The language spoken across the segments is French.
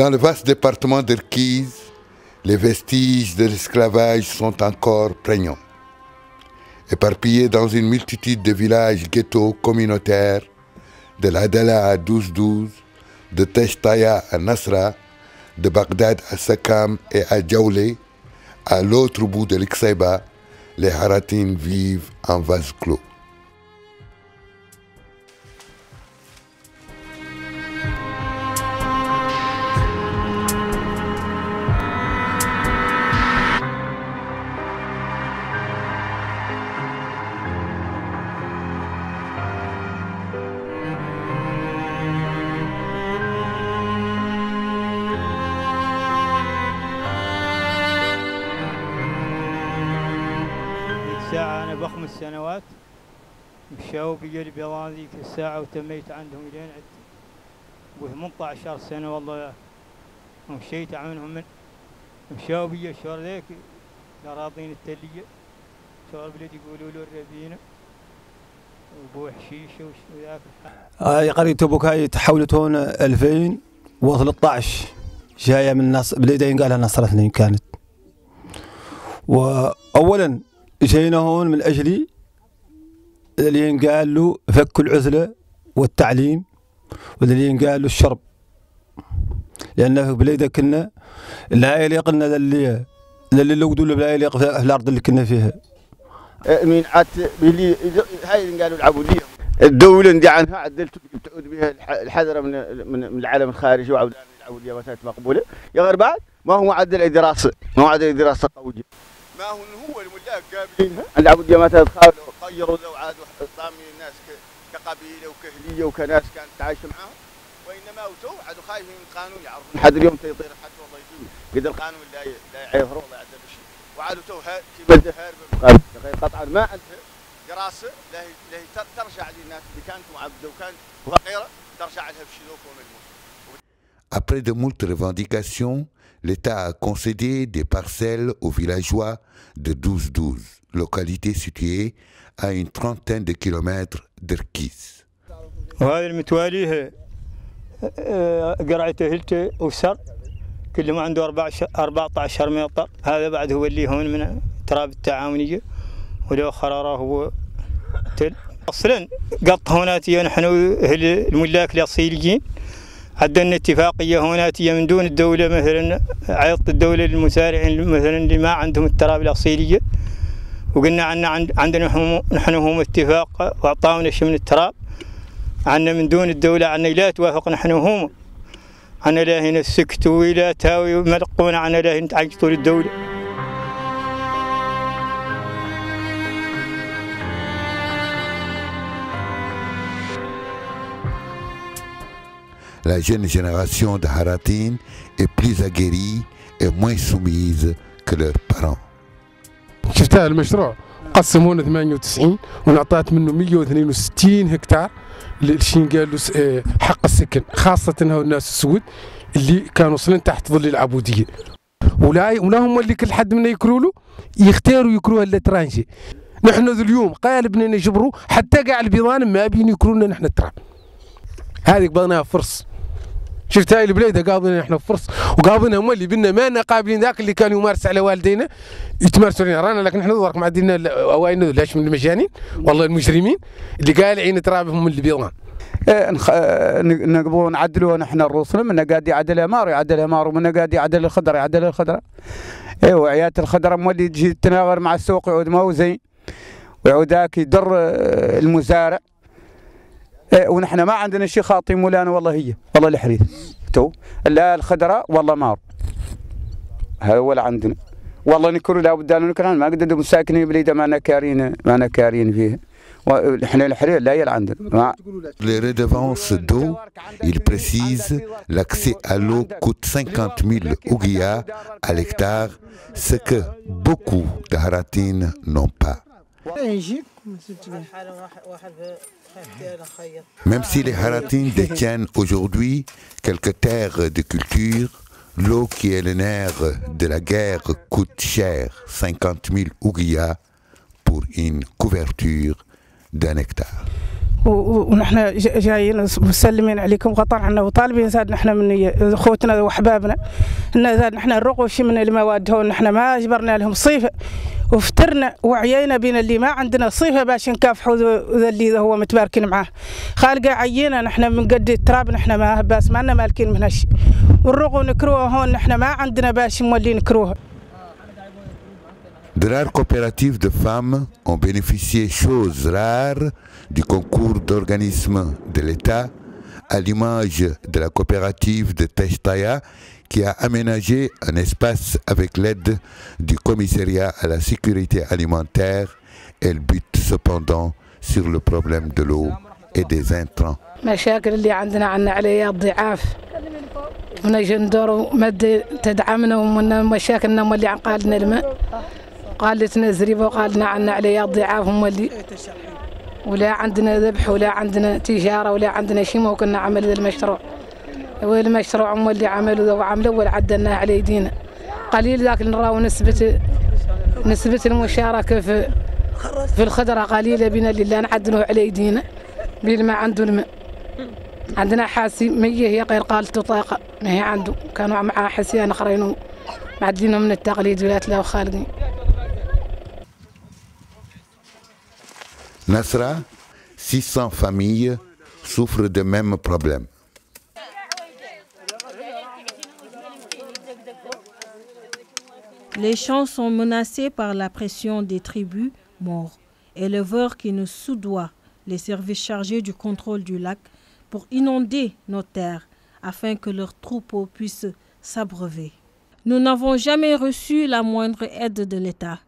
Dans le vaste département d'Irkiz, les vestiges de l'esclavage sont encore prégnants. Éparpillés dans une multitude de villages ghettos communautaires, de l'Adala à 12-12, de Teshtaya à Nasra, de Bagdad à Sakam et à Djaoulé, à l'autre bout de l'Iqsaïba, les Haratines vivent en vase clos. الساعة أنا ب5 سنوات مشاو بيجوا البيضان ذيك الساعة وتميت عندهم لين ب 18 سنة والله ومشيت عنهم من مشاو بيجوا الشهر ذيك الأراضين التلية شهر بلاد يقولوا له الربينة وبو حشيشة وذاك هاي قرية تبوك هاي تحولت هون 2013 جاية من نصر بلادين قالها نصر اثنين كانت. وأولا جينا هون من أجل اللي ينقال له فك العزلة والتعليم واللي ينقال له الشرب، لأن في بلادنا كنا لا يليق لنا اللي لو دول لا يليق في الأرض اللي كنا فيها. من عاد اللي هاي اللي قالوا العبوا لي الدولة ندي عنها عدلت تعود بها الحذرة من العالم الخارجي وعود العبوا لي وسائل مقبولة يا غير بعد ما هو معدل دراسة ما هو معدل دراسة قوية ما هو الملاك قابلينها العبودية تخالوا طيروا ذو عادوا ضامين الناس كقبيلة وكهلية وكناس كانت تعايش معاهم وإنما وتو عادوا خايفين من القانون يعرفون حد اليوم تيطير حد والله يجيب قد القانون لا يظهر والله يعدل شيء وعادوا تو كيف هارب قطعا ما عندها دراسة لا ترجع للناس اللي كانت معبدة وكانت فقيرة ترجع لها بشي ذوك وملموس. Après de moultes revendications, l'État a concédé des parcelles aux villageois de 12-12, localité située à une trentaine de kilomètres d'Irkiz. وهذه المتواليه قرعته هلته وسر كلهم عنده 14 متر. هذا بعد هو اللي هون من تراب التعاونيه ولو خراره هو تل اصلا قط هوناتيه نحن الملاك الاصيليين عندنا اتفاقيه هوناتيه من دون الدوله مثلا عيط الدوله للمزارعين مثلا اللي ما عندهم التراب الاصيليه وقلنا عندنا نحن هم اتفاق واعطاونا شيء من التراب عنا من دون الدوله عنا لا توافق نحن هم عنا لا هنا سكتوا ولا تاوي ملقونا عنا لا هنا تعجطوا للدوله. La jeune génération de Haratines est plus aguerrie et moins soumise que leurs parents. شفت هذا المشروع قسمونا 98 ونعطات منه 162 هكتار للشين قالوا حق السكن خاصة هؤلاء الناس السود اللي كانوا وصلين تحت ظل العبودية ولا هم اللي كل حد منا يكروا له يختاروا يكروها الترانجي. نحن ذو اليوم قالبنا نجبروا حتى قاع البيضان ما بين يكرونا نحن التراب. هذه قبضناها فرص. شفت هاي البلاد قابلنا احنا فرص وقابلنا هم اللي بينا ما قابلين ذاك اللي كانوا يمارس على والدينا يتمارسوا علينا رانا لكن احنا نظرك معدلنا اوائلنا لاش من المجانين والله المجرمين اللي قالعين ترابهم من البيضان. نقبضوا نعدلوا نحن الرسل من قاعد يعدل امار يعدل امار ومن قاعد يعدل الخضر يعدل الخضره. ايوه عيات الخضره مولي تجي تناغر مع السوق يعود ما هو زين ويعود ذاك يضر المزارع. ونحن ما عندنا شيء خاطي مولانا والله هي والله الحريث تو لا الخضراء والله مار هذا ولا عندنا والله نكروا لا بد ان نكران ما قدروا مساكنين بليده ما كارين فيه ونحن الحريث لا يل عندنا. Les redevances d'eau, il précise, l'accès à l'eau coûte 50 000 ouguiyas à l'hectare, ce que beaucoup de Haratines n'ont pas. Même si les Haratines détiennent aujourd'hui quelques terres de culture, l'eau qui est le nerf de la guerre coûte cher, 50 000 ouguiyas pour une couverture d'un hectare. ونحن جايين مسلمين عليكم غطان عنا وطالبين زاد نحن من اخوتنا واحبابنا ان زاد نحن نرقوا شيء من المواد هون نحن ما جبرنا لهم صيفه وفترنا وعيينا بين اللي ما عندنا صيفه باش نكافحوا ذا اللي هو متباركين معاه خالقه عينا نحن من قد التراب نحن ما باس ما لنا مالكين من هالشيء والرقوا نكروها هون نحن ما عندنا باش مولي نكروها. De rares coopératives de femmes ont bénéficié, chose rare, du concours d'organismes de l'État, à l'image de la coopérative de Teshtaya qui a aménagé un espace avec l'aide du commissariat à la sécurité alimentaire. Elle bute cependant sur le problème de l'eau et des intrants. مشاكل اللي عندنا عليها ضعاف ونجي ندوروا مادة تدعمنا ومن مشاكلنا اللي عن لنا الماء قالت لنا زريبه وقال لنا عنا عليها ضعاف هم اللي ولا عندنا ذبح ولا عندنا تجاره ولا عندنا شيء ما كنا نعمل هذا المشروع والمشروع هم اللي عملوا وعملوا وعدلناه على يدينا قليل ذاك نراو نسبة المشاركة في الخضرة قليلة بنا اللي نعدلوه على يدينا باللي ما عنده الماء عندنا حاسي مية هي غير قالت طاقة ما هي عنده كانوا معاه حسيان اخرين معدلينهم من التقليد ولا تلاو خالدين. Nasra, 600 familles souffrent de mêmes problèmes. Les champs sont menacés par la pression des tribus morts, éleveurs qui nous soudoient les services chargés du contrôle du lac pour inonder nos terres afin que leurs troupeaux puissent s'abreuver. Nous n'avons jamais reçu la moindre aide de l'État,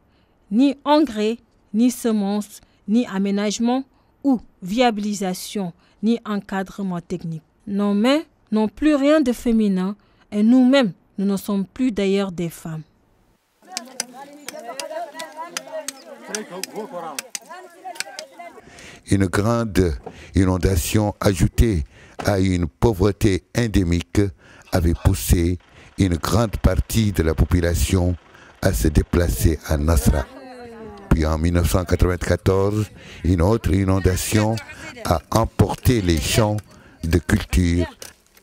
ni engrais, ni semences, ni aménagement ou viabilisation, ni encadrement technique. Nos mains n'ont plus rien de féminin et nous-mêmes, nous ne sommes plus d'ailleurs des femmes. Une grande inondation ajoutée à une pauvreté endémique avait poussé une grande partie de la population à se déplacer à Nasra. Puis en 1994, une autre inondation a emporté les champs de culture,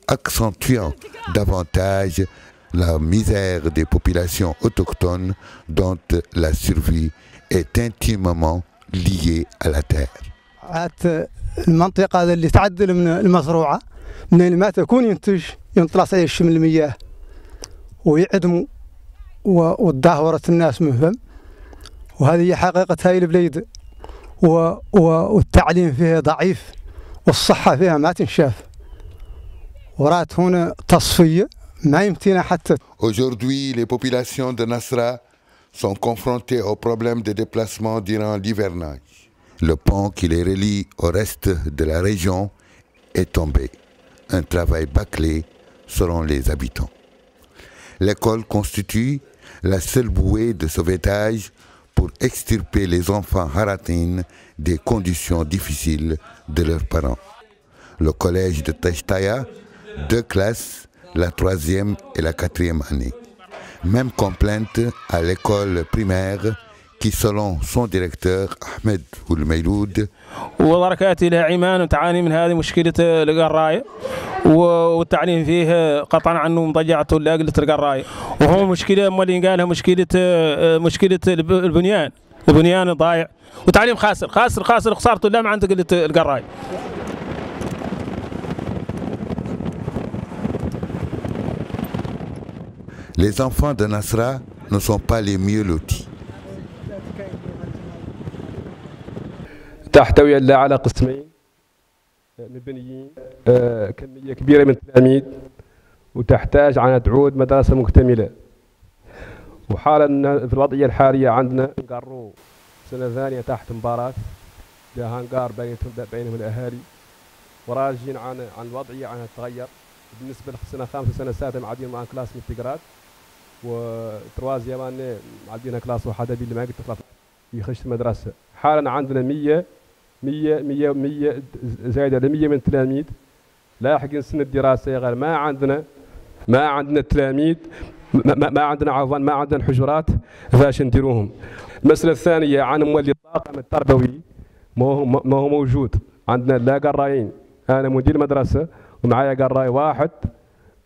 accentuant davantage la misère des populations autochtones dont la survie est intimement liée à la terre. المنطقة اللي تعدل من المزروعة من ما تكون ينطلع عليه الشمل المياه ويعدموا وتدهورة الناس من فم وهذه حقيقة هاي البليد والتعليم فيها ضعيف والصحة فيها ما تنشاف ورات هنا تصفية ما يمتينا حتى. Aujourd'hui, les populations de Nasra sont confrontées aux problèmes de déplacement durant l'hivernage. Le pont qui les relie au reste de la région est tombé. Un travail bâclé selon les habitants. L'école constitue la seule bouée de sauvetage pour extirper les enfants haratines des conditions difficiles de leurs parents. Le collège de Teshtaya, 2 classes, la 3e et la 4e année. Même complainte à l'école primaire qui, selon son directeur Ahmed Oulmeiloud, ودركاتي لها عمان وتعاني من هذه مشكلة القراية والتعليم فيه قطعا عنه مضيعة لأجل القراية وهو مشكلة اللي قالها مشكلة البنيان ضايع وتعليم خسارته لا ما عندك القراية. Les enfants de Nasra ne sont pas les mieux lotis. تحتوي على قسمين مبنيين كمية كبيرة من التلاميذ وتحتاج على تعود مدرسة مكتملة وحالا في الوضعية الحالية عندنا نقروا سنة ثانية تحت مباراة لها هنقار بينهم الأهالي وراجعين عن الوضعية عنها تغير بالنسبة لسنة 5 وسنة 6 معدين مع كلاس متقرات وتروازيا معدينا كلاس وحدة اللي ما قد تخلف يخش المدرسة. حالا عندنا 100 زايدة على 100 من التلاميذ لاحقين سن الدراسة يا غير ما عندنا تلاميذ ما عندنا حجرات فاش نديروهم. المسألة الثانية عن مولي الطاقم التربوي ما هو موجود عندنا لا قرايين، انا مدير مدرسه ومعايا قراي واحد،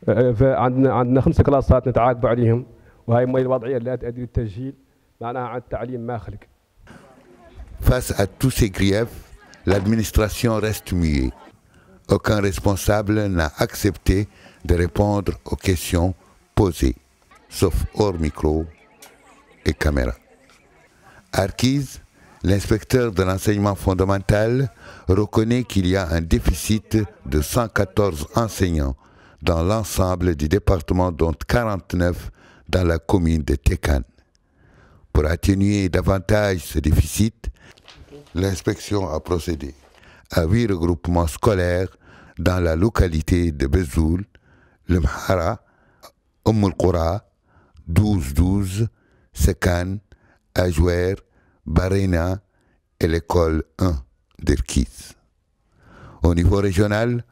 عندنا 5 كلاسات نتعاقبوا عليهم، وهي الوضعيه لا تؤدي للتسجيل، معناها عن التعليم ما خلق. Face à tous ces griefs, l'administration reste muette. Aucun responsable n'a accepté de répondre aux questions posées, sauf hors micro et caméra. Arkiz, l'inspecteur de l'enseignement fondamental, reconnaît qu'il y a un déficit de 114 enseignants dans l'ensemble du département, dont 49 dans la commune de Tekan. Pour atténuer davantage ce déficit, l'inspection a procédé à 8 regroupements scolaires dans la localité de Bezoul, le Mhara, Qura, 12-12, Sekan, Ajouer, Barena et l'école 1 d'Erkiz. Au niveau régional,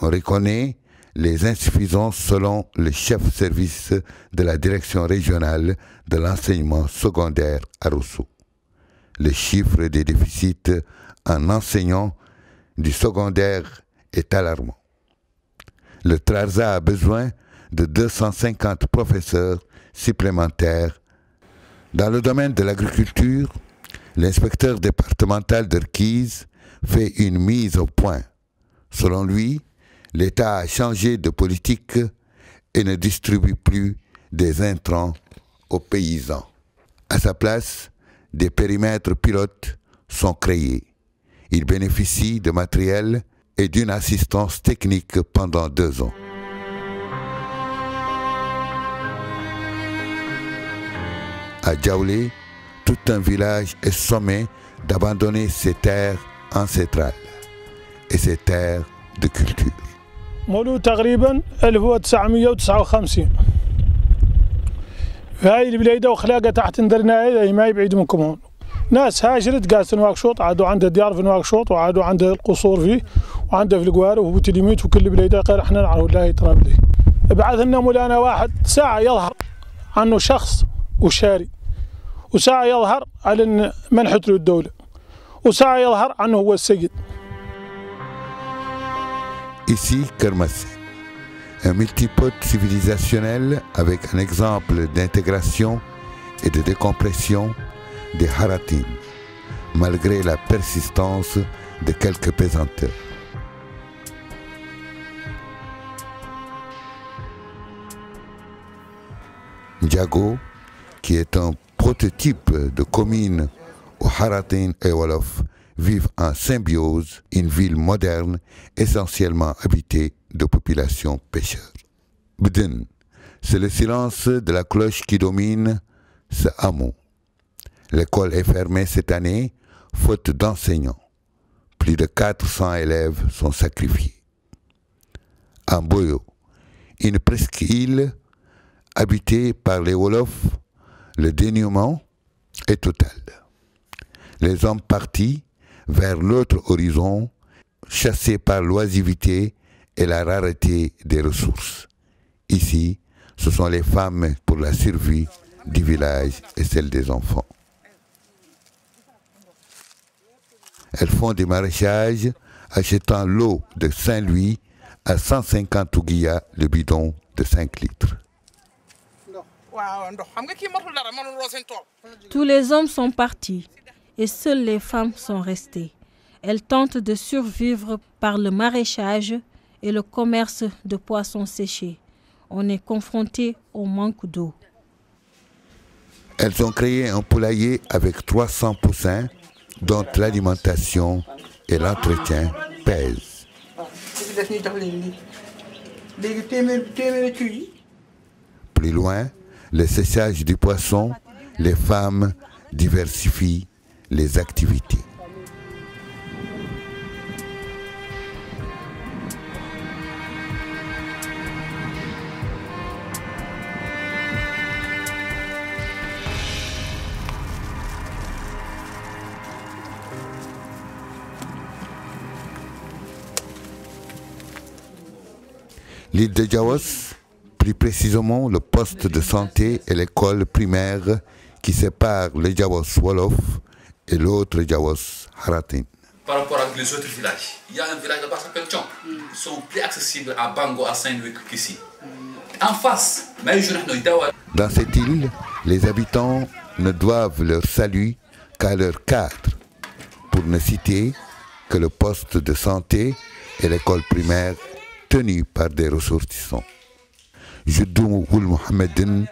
on reconnaît les insuffisances selon le chef service de la direction régionale de l'enseignement secondaire à Rosso. Le chiffre des déficits en enseignants du secondaire est alarmant. Le Trarza a besoin de 250 professeurs supplémentaires. Dans le domaine de l'agriculture, l'inspecteur départemental d'Erkiz fait une mise au point. Selon lui, l'État a changé de politique et ne distribue plus des intrants aux paysans. À sa place, des périmètres pilotes sont créés. Ils bénéficient de matériel et d'une assistance technique pendant 2 ans. À Djaoulé, tout un village est sommé d'abandonner ses terres ancestrales et ses terres de culture. مولود تقريبا 1959 في هاي البليده وخلاقه تحت ندرناعي ما يبعد منكم هون. ناس هاجرت قالت نواكشوط، عادوا عندها ديار في نواكشوط، وعادوا عندها القصور فيه، وعندها في القوارب وبوتليميت وكل بليده غير احنا نعرف لا يتراب ليه. بعث لنا مولانا واحد ساعه يظهر عنه شخص وشاري، وساعه يظهر على منحت له الدوله، وساعه يظهر عنه هو السيد. Ici, Kermassé, un multipode civilisationnel avec un exemple d'intégration et de décompression des Haratim, malgré la persistance de quelques pesanteurs. Ndiago, qui est un prototype de commune où Haratin et Wolof vivent en symbiose, une ville moderne essentiellement habitée de populations pêcheurs. Bden, c'est le silence de la cloche qui domine ce hameau. L'école est fermée cette année, faute d'enseignants. Plus de 400 élèves sont sacrifiés. À Boyo, une presqu'île habitée par les Wolofs, le dénuement est total. Les hommes partis vers l'autre horizon, chassés par l'oisiveté et la rareté des ressources. Ici, ce sont les femmes pour la survie du village et celle des enfants. Elles font des maraîchages, achetant l'eau de Saint-Louis à 150 ouguiyas le bidon de 5 litres. Tous les hommes sont partis et seules les femmes sont restées. Elles tentent de survivre par le maraîchage et le commerce de poissons séchés. On est confronté au manque d'eau. Elles ont créé un poulailler avec 300 poussins dont l'alimentation et l'entretien pèsent. Plus loin, le séchage du poisson, les femmes diversifient les activités. L'île de Djaos, plus précisément le poste de santé et l'école primaire qui sépare le Djaos Wolof et l'autre Djaos Haratin. par rapport avec les autres villages. Il y a un village là-bas qui s'appelle Tchon. Ils sont plus accessibles à Bango, à Saint-Louis qu'ici. En face, dans cette île, les habitants ne doivent leur salut qu'à leur cadre, pour ne citer que le poste de santé et l'école primaire tenus par des ressortissants. Juddou Oul Mohamedine,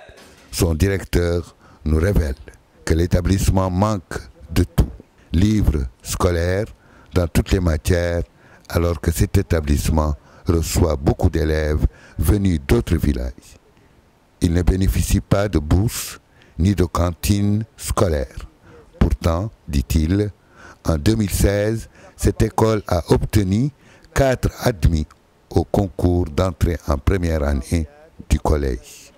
son directeur, nous révèle que l'établissement manque de tout. Livres scolaires dans toutes les matières, alors que cet établissement reçoit beaucoup d'élèves venus d'autres villages. Il ne bénéficie pas de bourse ni de cantine scolaire. Pourtant, dit-il, en 2016, cette école a obtenu 4 admis au concours d'entrée en première année du collège.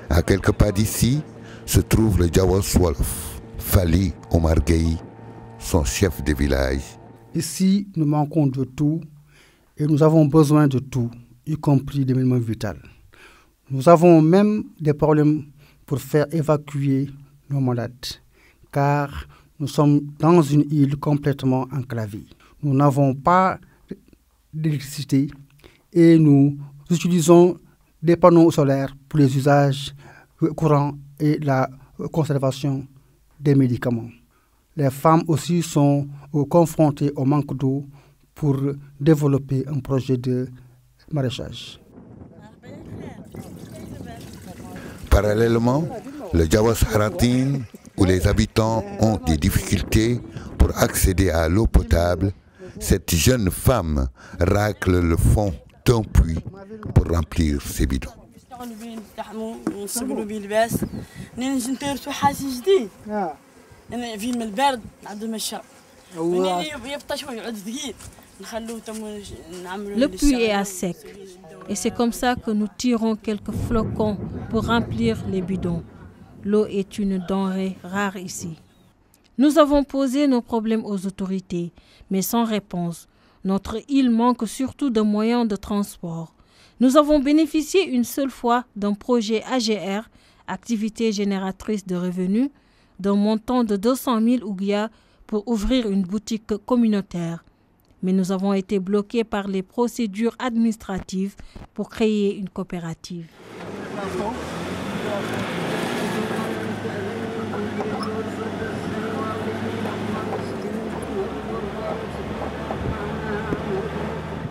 À quelques pas d'ici se trouve le Djawas Wolof, Fali Omar Gueye, son chef de village. Ici, nous manquons de tout et nous avons besoin de tout, y compris des éléments vitaux. Nous avons même des problèmes pour faire évacuer nos malades, car nous sommes dans une île complètement enclavée. Nous n'avons pas d'électricité et nous utilisons des panneaux solaires pour les usages courants et la conservation des médicaments. Les femmes aussi sont confrontées au manque d'eau pour développer un projet de maraîchage. Parallèlement, le Djawas Haratin, où les habitants ont des difficultés pour accéder à l'eau potable, cette jeune femme racle le fond d'un puits pour remplir ses bidons. Le puits est à sec et c'est comme ça que nous tirons quelques flocons pour remplir les bidons. L'eau est une denrée rare ici. Nous avons posé nos problèmes aux autorités, mais sans réponse. Notre île manque surtout de moyens de transport. Nous avons bénéficié une seule fois d'un projet AGR, activité génératrice de revenus, d'un montant de 200 000 ouguiya pour ouvrir une boutique communautaire. Mais nous avons été bloqués par les procédures administratives pour créer une coopérative.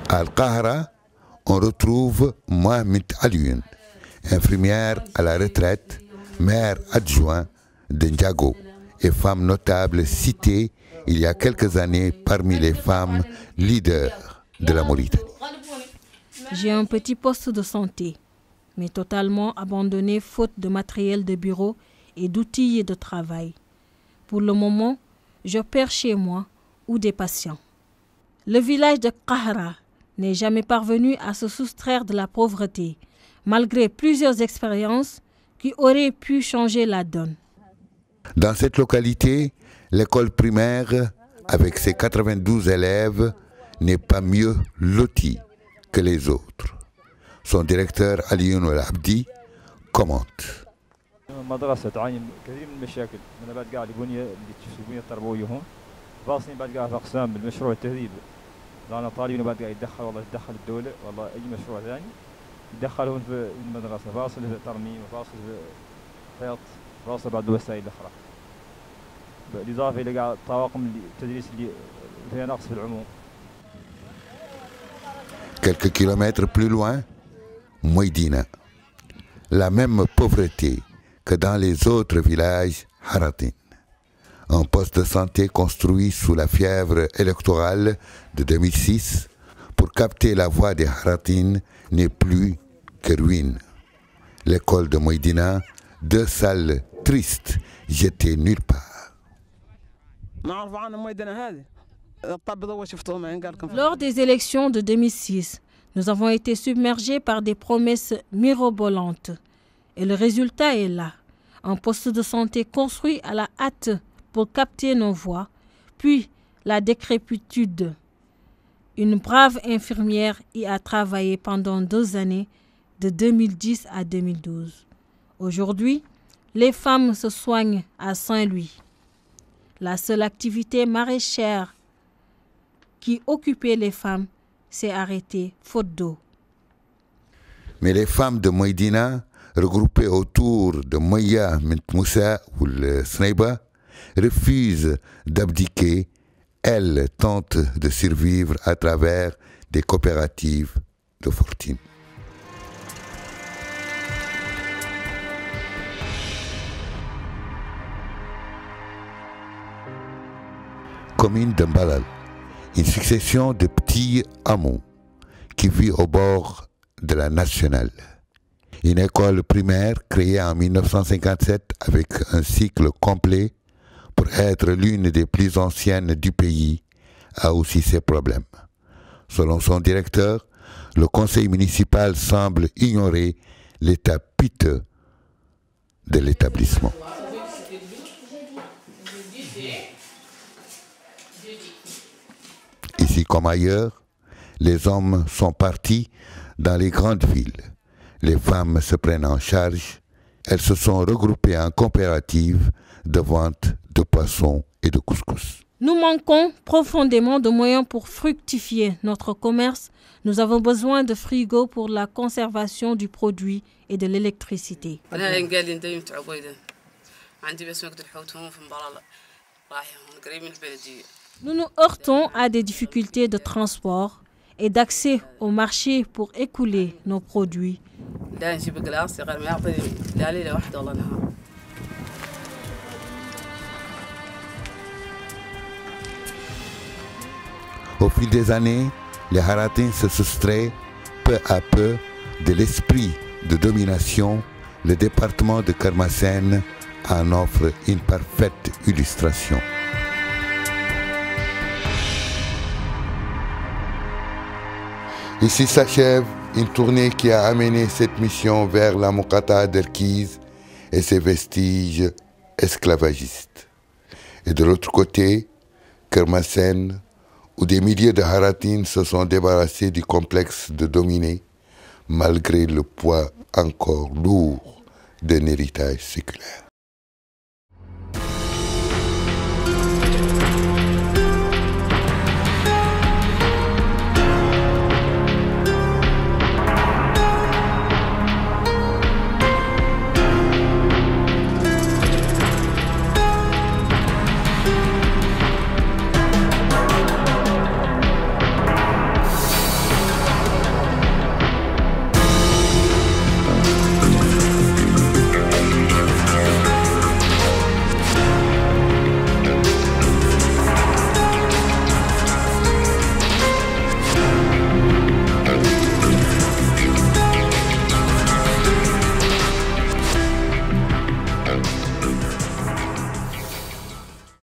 À Al-Qahra, on retrouve Mohamed Alioune, infirmière à la retraite, maire adjoint de Ndiago et femme notable citée il y a quelques années parmi les femmes leaders de la Mauritanie. J'ai un petit poste de santé, mais totalement abandonné faute de matériel de bureau et d'outils de travail. Pour le moment, j'opère chez moi ou des patients. Le village de Qahra n'est jamais parvenu à se soustraire de la pauvreté, malgré plusieurs expériences qui auraient pu changer la donne. Dans cette localité, l'école primaire, avec ses 92 élèves, n'est pas mieux lotie que les autres. Son directeur Alioune El Abdi commente. المدرسة تعاني كثير من المشاكل من بعد قاعد البنية التربوية هون فاصلين بعد قاعد في أقسام بالمشروع التهذيب. أنا طالبين بعد قاعد يتدخل والله يتدخل الدولة والله أي مشروع ثاني يتدخلون في المدرسة فاصل في الترميم وفاصل في خياط فاصل بعد الوسائل الأخرى. بالإضافة إلى قاعد طواقم التدريس اللي فيها نقص في العموم. Quelques kilomètres plus loin, Moïdina. La même pauvreté que dans les autres villages Haratin. Un poste de santé construit sous la fièvre électorale de 2006 pour capter la voix des Haratin n'est plus que ruine. L'école de Moïdina, 2 salles tristes jetées nulle part. Lors des élections de 2006, nous avons été submergés par des promesses mirobolantes. Et le résultat est là. Un poste de santé construit à la hâte pour capter nos voix, puis la décrépitude. Une brave infirmière y a travaillé pendant 2 années, de 2010 à 2012. Aujourd'hui, les femmes se soignent à Saint-Louis. La seule activité maraîchère qui occupait les femmes s'est arrêtée faute d'eau. Mais les femmes de Moïdina, regroupées autour de Moya Moussa ou le Snaiba, refusent d'abdiquer. Elles tentent de survivre à travers des coopératives de fortune. Commune de Mbalal, une succession de petits hameaux qui vit au bord de la nationale. Une école primaire créée en 1957 avec un cycle complet pour être l'une des plus anciennes du pays a aussi ses problèmes. Selon son directeur, le conseil municipal semble ignorer l'état piteux de l'établissement. Ici comme ailleurs, les hommes sont partis dans les grandes villes. Les femmes se prennent en charge. Elles se sont regroupées en coopératives de vente de poissons et de couscous. Nous manquons profondément de moyens pour fructifier notre commerce. Nous avons besoin de frigos pour la conservation du produit et de l'électricité. Nous nous heurtons à des difficultés de transport et d'accès au marché pour écouler nos produits. Au fil des années, les Haratins se soustraient peu à peu de l'esprit de domination. Le département de Kermassène en offre une parfaite illustration. Ici s'achève une tournée qui a amené cette mission vers la Mokata d'Erkiz et ses vestiges esclavagistes. Et de l'autre côté, Kermassène, où des milliers de Haratines se sont débarrassés du complexe de dominer, malgré le poids encore lourd d'un héritage séculaire.